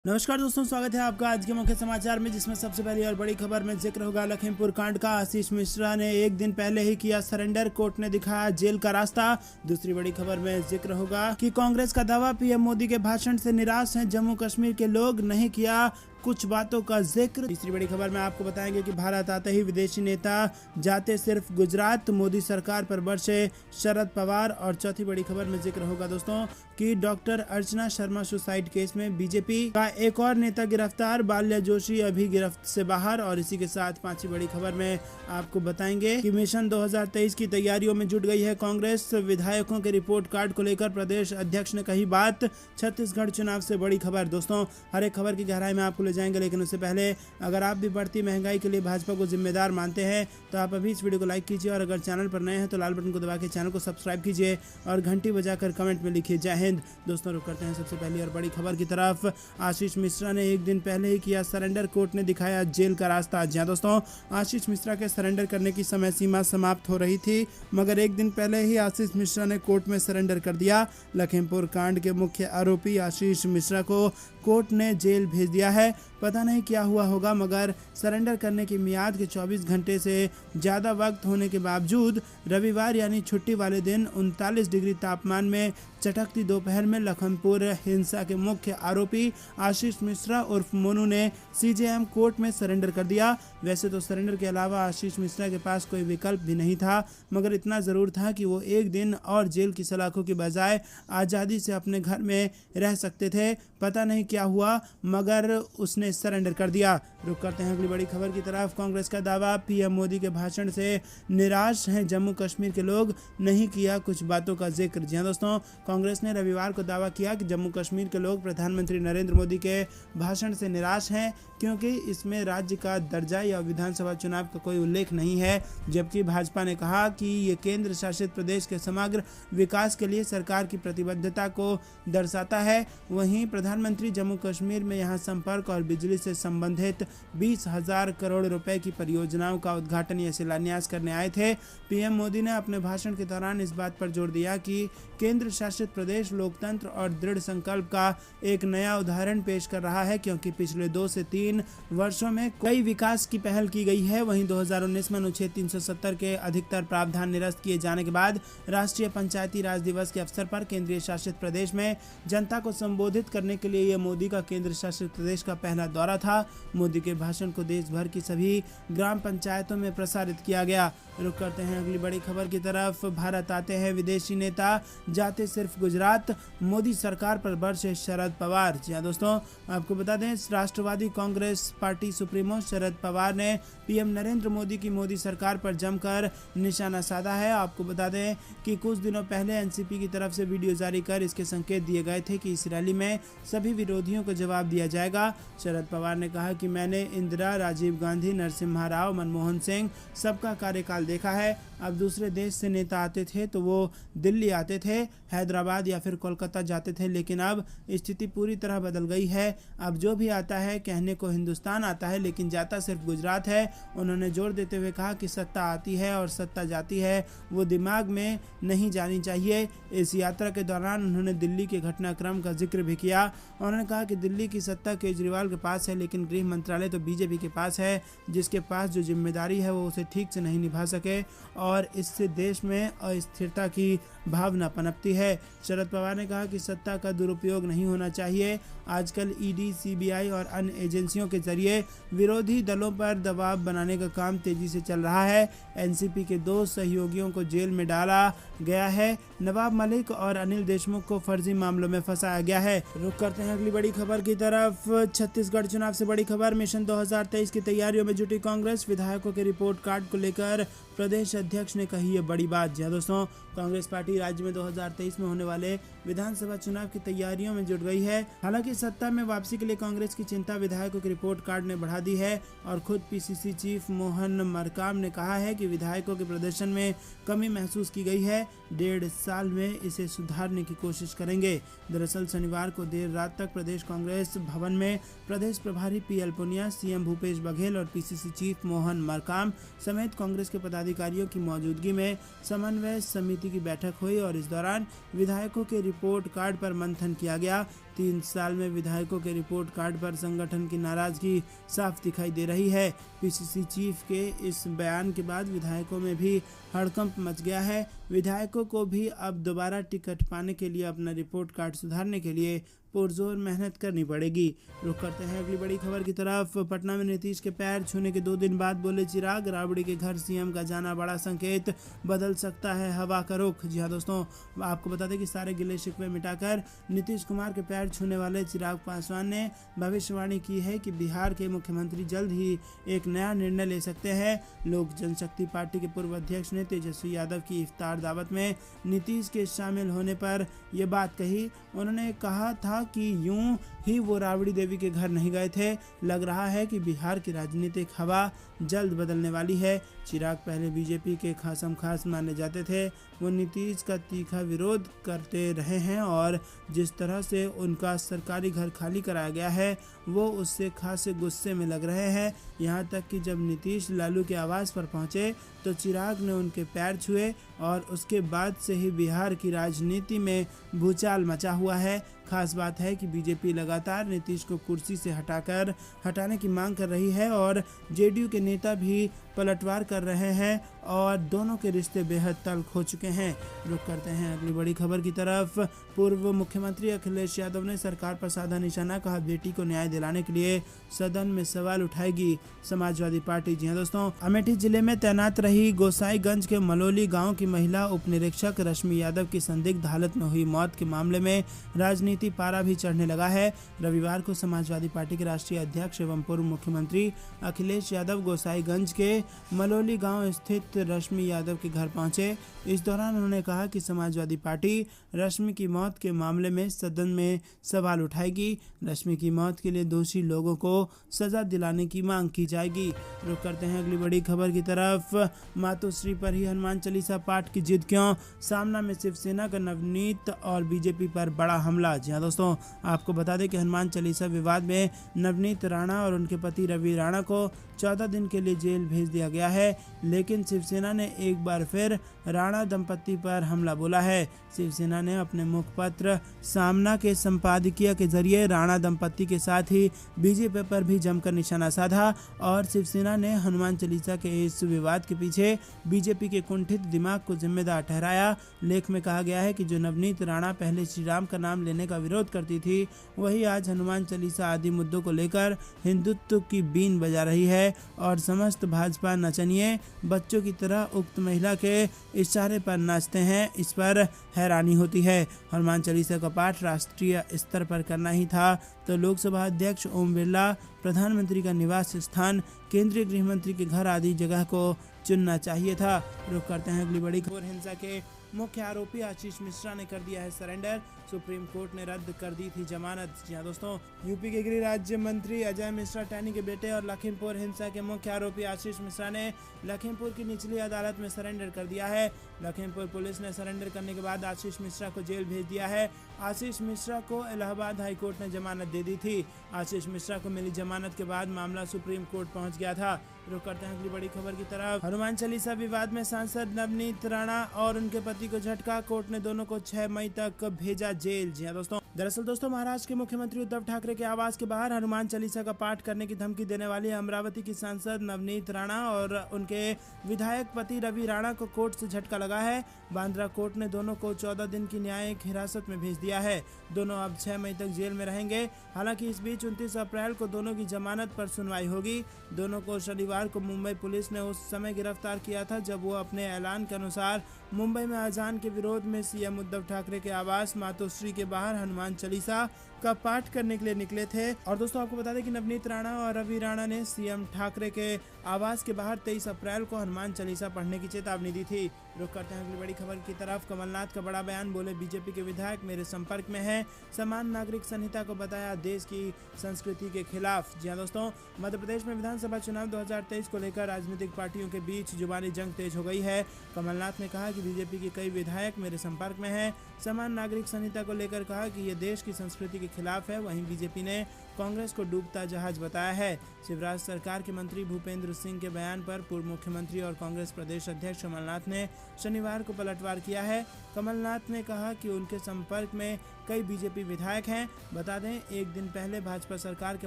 नमस्कार दोस्तों, स्वागत है आपका आज के मुख्य समाचार में, जिसमें सबसे पहली और बड़ी खबर में जिक्र होगा लखीमपुर कांड का। आशीष मिश्रा ने एक दिन पहले ही किया सरेंडर, कोर्ट ने दिखाया जेल का रास्ता। दूसरी बड़ी खबर में जिक्र होगा कि कांग्रेस का दावा, पीएम मोदी के भाषण से निराश हैं जम्मू कश्मीर के लोग, नहीं किया कुछ बातों का जिक्र। तीसरी बड़ी खबर में आपको बताएंगे कि भारत आते ही विदेशी नेता जाते सिर्फ गुजरात, मोदी सरकार पर बरसे शरद पवार। और चौथी बड़ी खबर में जिक्र होगा दोस्तों कि doctor Archana Sharma suicide case में बीजेपी का एक और नेता गिरफ्तार, बाल्या जोशी अभी गिरफ्त से बाहर। और इसी के साथ पांचवी बड़ी खबर में आपको बताएंगे कि मिशन 2023 की तैयारियों में जुट गई है कांग्रेस, विधायकों के रिपोर्ट कार्ड को लेकर प्रदेश अध्यक्ष ने कही बात। छत्तीसगढ़ चुनाव से बड़ी खबर। दोस्तों, हर एक खबर की गहराई में आपको जाएंगे, लेकिन उससे पहले अगर आप भी बढ़ती महंगाई के लिए भाजपा को जिम्मेदार मानते हैं तो आप अभी इस वीडियो को लाइक कीजिए, और अगर चैनल पर नए हैं तो लाल बटन को दबा के चैनल को सब्सक्राइब कीजिए और घंटी बजाकर कमेंट में लिखिए जय हिंद। दोस्तों, रुक करते हैं सबसे पहली और बड़ी खबर की तरफ। आशीष मिश्रा ने एक दिन पहले ही किया सरेंडर, कोर्ट ने दिखाया जेल का रास्ता। जी दोस्तों, आशीष मिश्रा के सरेंडर करने की समय सीमा समाप्त हो रही थी, मगर एक दिन पहले ही आशीष मिश्रा ने कोर्ट में सरेंडर कर दिया। लखीमपुर कांड के मुख्य आरोपी आशीष मिश्रा को कोर्ट ने जेल भेज दिया है। पता नहीं क्या हुआ होगा, मगर सरेंडर करने की मियाद के 24 घंटे से ज़्यादा वक्त होने के बावजूद रविवार यानी छुट्टी वाले दिन 39 डिग्री तापमान में चटकती दोपहर में लखीमपुर हिंसा के मुख्य आरोपी आशीष मिश्रा उर्फ मोनू ने सीजेएम कोर्ट में सरेंडर कर दिया। वैसे तो सरेंडर के अलावा आशीष मिश्रा के पास कोई विकल्प भी नहीं था, मगर इतना ज़रूर था कि वो एक दिन और जेल की सलाखों की बजाय आज़ादी से अपने घर में रह सकते थे। पता नहीं क्या हुआ, मगर उसने सरेंडर कर दिया। रुक करते हैं अगली बड़ी खबर की तरफ। कांग्रेस का दावा, पीएम मोदी के भाषण से निराश हैं जम्मू कश्मीर के लोग, नहीं किया कुछ बातों का जिक्र। जी हाँ दोस्तों, कांग्रेस ने रविवार को दावा किया कि जम्मू कश्मीर के लोग प्रधानमंत्री नरेंद्र मोदी के भाषण से निराश हैं, क्योंकि इसमें राज्य का दर्जा या विधानसभा चुनाव का कोई उल्लेख नहीं है। जबकि भाजपा ने कहा कि ये केंद्र शासित प्रदेश के समग्र विकास के लिए सरकार की प्रतिबद्धता को दर्शाता है। वहीं प्रधानमंत्री जम्मू कश्मीर में यहां संपर्क और बिजली से संबंधित 20,000 करोड़ रुपए की परियोजनाओं का उद्घाटन या शिलान्यास करने आए थे। पीएम मोदी ने अपने भाषण के दौरान इस बात पर जोर दिया कि केंद्र शासित प्रदेश लोकतंत्र और दृढ़ संकल्प का एक नया उदाहरण पेश कर रहा है, क्योंकि पिछले 2 से 3 वर्षों में कई विकास की पहल की गई है। वहीं 2019 में अनुच्छेद 370 के अधिकतर प्रावधान निरस्त किए जाने के बाद राष्ट्रीय पंचायती राज दिवस के अवसर पर केंद्रीय शासित प्रदेश में जनता को संबोधित करने के लिए यह मोदी का केंद्र शासित प्रदेश का पहला दौरा था। मोदी के भाषण को देश भर की सभी ग्राम पंचायतों में प्रसारित किया गया। रुक करते हैं अगली बड़ी खबर की तरफ। भारत आते हैं विदेशी नेता, जाते सिर्फ गुजरात, मोदी सरकार पर बरसे शरद पवार। जी हाँ दोस्तों, आपको बता दें, राष्ट्रवादी कांग्रेस पार्टी सुप्रीमो शरद पवार ने पीएम नरेंद्र मोदी की मोदी सरकार पर जमकर निशाना साधा है। आपको बता दें कि कुछ दिनों पहले एनसीपी की तरफ से वीडियो जारी कर इसके संकेत दिए गए थे कि इस रैली में सभी विरोधियों को जवाब दिया जाएगा। शरद पवार ने कहा कि मैंने इंदिरा, राजीव गांधी, नरसिम्हा राव, मनमोहन सिंह सबका कार्यकाल देखा है। अब दूसरे देश से नेता आते थे तो वो दिल्ली आते थे, हैदराबाद या फिर कोलकाता जाते थे, लेकिन अब स्थिति पूरी तरह बदल गई है। अब जो भी आता है कहने को हिंदुस्तान आता है, लेकिन जाता सिर्फ गुजरात है। उन्होंने जोर देते हुए कहा कि सत्ता आती है और सत्ता जाती है, वो दिमाग में नहीं जानी चाहिए। इस यात्रा के दौरान उन्होंने दिल्ली के घटनाक्रम का जिक्र भी किया। उन्होंने कहा कि दिल्ली की सत्ता केजरीवाल के पास है, लेकिन गृह मंत्रालय तो बीजेपी के पास है, जिसके पास जो जिम्मेदारी है वो उसे ठीक से नहीं निभा सके, और इससे देश में अस्थिरता की भावना पनपती है। शरद पवार ने कहा कि सत्ता का दुरुपयोग नहीं होना चाहिए। आजकल ईडी, सीबीआई और अन्य एजेंसियों के जरिए विरोधी दलों पर दबाव बनाने का काम तेजी से चल रहा है। एनसीपी के 2 सहयोगियों को जेल में डाला गया है। नवाब मलिक और अनिल देशमुख को फर्जी मामलों में फंसाया गया है। रुक करते हैं अगली बड़ी खबर की तरफ। छत्तीसगढ़ चुनाव से बड़ी खबर। मिशन 2023 की तैयारियों में जुटी कांग्रेस, विधायकों के रिपोर्ट कार्ड को लेकर प्रदेश अध्यक्ष ने कही ये बड़ी बात। जी दोस्तों, कांग्रेस पार्टी राज्य में 2023 में होने वाले विधानसभा चुनाव की तैयारियों में जुट गई है। हालांकि सत्ता में वापसी के लिए कांग्रेस की चिंता विधायकों के रिपोर्ट कार्ड ने बढ़ा दी है, और खुद पीसीसी चीफ मोहन मरकाम ने कहा है कि विधायकों के प्रदर्शन में कमी महसूस की गई है। 1.5 साल में इसे सुधारने की कोशिश करेंगे। दरअसल शनिवार को देर रात तक प्रदेश कांग्रेस भवन में प्रदेश प्रभारी पीएल पुनिया, सीएम भूपेश बघेल और पीसीसी चीफ मोहन मरकाम समेत कांग्रेस के पदाधिकारियों की मौजूदगी में समन्वय समिति की बैठक हुई और इस दौरान विधायकों के रिपोर्ट कार्ड पर मंथन किया गया। 3 साल में विधायकों के रिपोर्ट कार्ड पर संगठन की नाराजगी साफ दिखाई दे रही है। पीसीसी चीफ के इस बयान के बाद विधायकों में भी हड़कंप मच गया है। विधायकों को भी अब दोबारा टिकट पाने के लिए अपना रिपोर्ट कार्ड सुधारने के लिए पुरजोर मेहनत करनी पड़ेगी। रुक करते हैं अगली बड़ी खबर की तरफ। पटना में नीतीश के पैर छूने के 2 दिन बाद बोले चिराग, राबड़ी के घर सीएम का जाना बड़ा संकेत, बदल सकता है हवा का रुख। जी हाँ दोस्तों, आपको बता दें कि सारे गिले शिकवे मिटाकर नीतीश कुमार के पैर छूने वाले चिराग पासवान ने भविष्यवाणी की है कि बिहार के मुख्यमंत्री जल्द ही एक नया निर्णय ले सकते हैं। लोक जनशक्ति पार्टी के पूर्व अध्यक्ष ने तेजस्वी यादव की इफ्तार दावत में नीतीश के शामिल होने पर यह बात कही। उन्होंने कहा था कि यूं ही वो राबड़ी देवी के घर नहीं गए थे। लग रहा है कि बिहार की राजनीतिक हवा जल्द बदलने वाली है। चिराग पहले बीजेपी के खासम खास माने जाते थे। वो नीतीश का तीखा विरोध करते रहे हैं और जिस तरह से उनका सरकारी घर खाली कराया गया है वो उससे खासे गुस्से में लग रहे हैं। यहाँ तक कि जब नीतीश लालू के आवास पर पहुँचे तो चिराग ने उनके पैर छुए और उसके बाद से ही बिहार की राजनीति में भूचाल मचा हुआ है। खास बात है कि बीजेपी लगातार नीतीश को कुर्सी से हटाने की मांग कर रही है और जेडीयू के नेता भी पलटवार कर रहे हैं और दोनों के रिश्ते बेहद तल्ख हो चुके हैं। रुक करते हैं अगली बड़ी खबर की तरफ। पूर्व मुख्यमंत्री अखिलेश यादव ने सरकार पर साधा निशाना, कहा बेटी को न्याय दिलाने के लिए सदन में सवाल उठाएगी समाजवादी पार्टी। जी हाँ दोस्तों, अमेठी जिले में तैनात रही गोसाईगंज के मलोली गांव की महिला उप निरीक्षक रश्मि यादव की संदिग्ध हालत में हुई मौत के मामले में राजनीति पारा भी चढ़ने लगा है। रविवार को समाजवादी पार्टी के राष्ट्रीय अध्यक्ष एवं पूर्व मुख्यमंत्री अखिलेश यादव गोसाईगंज के मलोली गांव स्थित रश्मि यादव के घर पहुंचे। इस दौरान उन्होंने कहा कि समाजवादी पार्टी रश्मि की मौत के मामले में सदन में सवाल उठाएगी। रश्मि की मौत के लिए दोषी लोगों को सजा दिलाने की मांग की जाएगी। रुक करते हैं अगली बड़ी खबर की तरफ। मातोश्री पर ही हनुमान चालीसा पाठ की जिद क्यों, सामना में शिवसेना का नवनीत और बीजेपी पर बड़ा हमला। जी हाँ दोस्तों, आपको बता दें कि हनुमान चालीसा विवाद में नवनीत राणा और उनके पति रवि राणा को 14 दिन के लिए जेल भेज दिया गया है, लेकिन शिवसेना ने एक बार फिर राणा दंपति पर हमला बोला है। शिवसेना ने अपने मुखपत्र सामना के संपादकीय के जरिए राणा दंपति के साथ ही बीजेपी पर भी जमकर निशाना साधा और शिवसेना ने हनुमान चालीसा के इस विवाद के पीछे बीजेपी के कुंठित दिमाग को जिम्मेदार ठहराया। लेख में कहा गया है कि जो नवनीत राणा पहले श्री राम का नाम लेने का विरोध करती थी, वही आज हनुमान चालीसा आदि मुद्दों को लेकर हिंदुत्व की बीन बजा रही है और समस्त भाजपा नचनिए बच्चों की तरह उक्त महिला के इशारे पर नाचते हैं। इस पर हैरानी होती है। हनुमान चालीसा का पाठ राष्ट्रीय स्तर पर करना ही था तो लोकसभा अध्यक्ष ओम बिरला, प्रधानमंत्री का निवास स्थान, केंद्रीय गृह मंत्री के घर आदि जगह को चुनना चाहिए था। रुक करते हैं अगली बड़ी खबर। हिंसा के मुख्य आरोपी आशीष मिश्रा ने कर दिया है सरेंडर, सुप्रीम कोर्ट ने रद्द कर दी थी जमानत। जी हाँ दोस्तों, यूपी के गृह राज्य मंत्री अजय मिश्रा टैनी के बेटे और लखीमपुर हिंसा के मुख्य आरोपी आशीष मिश्रा ने लखीमपुर की निचली अदालत में सरेंडर कर दिया है। लखीमपुर पुलिस ने सरेंडर करने के बाद आशीष मिश्रा को जेल भेज दिया है। आशीष मिश्रा को इलाहाबाद हाई कोर्ट ने जमानत दे दी थी। आशीष मिश्रा को मिली जमानत के बाद मामला सुप्रीम कोर्ट पहुंच गया था। रुक करते हैं अगली बड़ी खबर की तरफ। हनुमान चालीसा विवाद में सांसद नवनीत राणा और उनके पति को झटका, कोर्ट ने दोनों को 6 मई तक भेजा जेल। जी हाँ दोस्तों, दरअसल दोस्तों महाराष्ट्र के मुख्यमंत्री उद्धव ठाकरे के आवास के बाहर हनुमान चालीसा का पाठ करने की धमकी देने वाली अमरावती की सांसद नवनीत राणा और उनके विधायक पति रवि राणा को कोर्ट से झटका लगा है। बांद्रा कोर्ट ने दोनों को 14 दिन की न्यायिक हिरासत में भेज दिया है। दोनों अब 6 मई तक जेल में रहेंगे। हालांकि इस बीच 29 अप्रैल को दोनों की जमानत पर सुनवाई होगी। दोनों को शनिवार को मुंबई पुलिस ने उस समय गिरफ्तार किया था जब वो अपने ऐलान के अनुसार मुंबई में अजान के विरोध में सीएम उद्धव ठाकरे के आवास मातोश्री के बाहर हनुमान चालीसा का पाठ करने के लिए निकले थे। और दोस्तों आपको बता दें कि नवनीत राणा और रवि राणा ने सीएम ठाकरे के आवास के बाहर 23 अप्रैल को हनुमान चालीसा पढ़ने की चेतावनी दी थी। रुक करते हैं अगली बड़ी खबर की तरफ। कमलनाथ का बड़ा बयान, बोले बीजेपी के विधायक मेरे संपर्क में हैं, समान नागरिक संहिता को बताया देश की संस्कृति के खिलाफ। जी हाँ दोस्तों, मध्य प्रदेश में विधानसभा चुनाव 2023 को लेकर राजनीतिक पार्टियों के बीच जुबानी जंग तेज हो गई है। कमलनाथ ने कहा कि बीजेपी के कई विधायक मेरे संपर्क में हैं, समान नागरिक संहिता को लेकर कहा कि ये देश की संस्कृति के खिलाफ है। वहीं बीजेपी ने कांग्रेस को डूबता जहाज बताया है। शिवराज सरकार के मंत्री भूपेंद्र सिंह के बयान पर पूर्व मुख्यमंत्री और कांग्रेस प्रदेश अध्यक्ष कमलनाथ ने शनिवार को पलटवार किया है। कमलनाथ ने कहा कि उनके संपर्क में कई बीजेपी विधायक हैं। बता दें, एक दिन पहले भाजपा सरकार के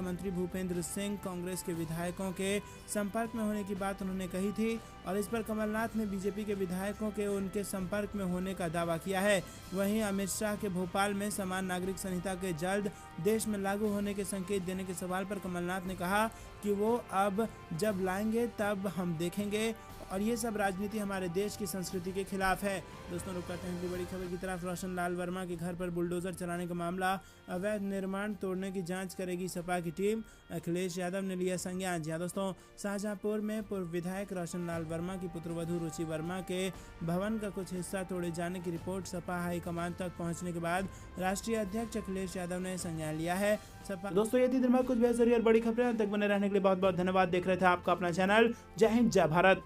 मंत्री भूपेंद्र सिंह कांग्रेस के विधायकों के संपर्क में होने की बात उन्होंने कही थी और इस पर कमलनाथ ने बीजेपी के विधायकों के उनके संपर्क में होने का दावा किया है। वहीं अमित शाह के भोपाल में समान नागरिक संहिता के जल्द देश में लागू होने के संकेत देने के सवाल पर कमलनाथ ने कहा कि वो अब जब लाएंगे तब हम देखेंगे और ये सब राजनीति हमारे देश की संस्कृति के खिलाफ है। दोस्तों, रुक करते हैं अगली बड़ी खबर की तरफ। रोशन लाल वर्मा के घर पर बुलडोजर चलाने का मामला, अवैध निर्माण तोड़ने की जांच करेगी सपा की टीम, अखिलेश यादव ने लिया संज्ञान। जी दोस्तों, शाहजहांपुर में पूर्व विधायक रोशन लाल वर्मा की पुत्रवधू रुचि वर्मा के भवन का कुछ हिस्सा तोड़े जाने की रिपोर्ट सपा हाईकमान तक पहुंचने के बाद राष्ट्रीय अध्यक्ष अखिलेश यादव ने संज्ञान लिया है। सपा दोस्तों, ये थी दिन भर कुछ बेहतरीन और बड़ी खबरें। तक बने रहने के लिए बहुत बहुत धन्यवाद। देख रहे थे आपका अपना चैनल। जय हिंद, जय भारत।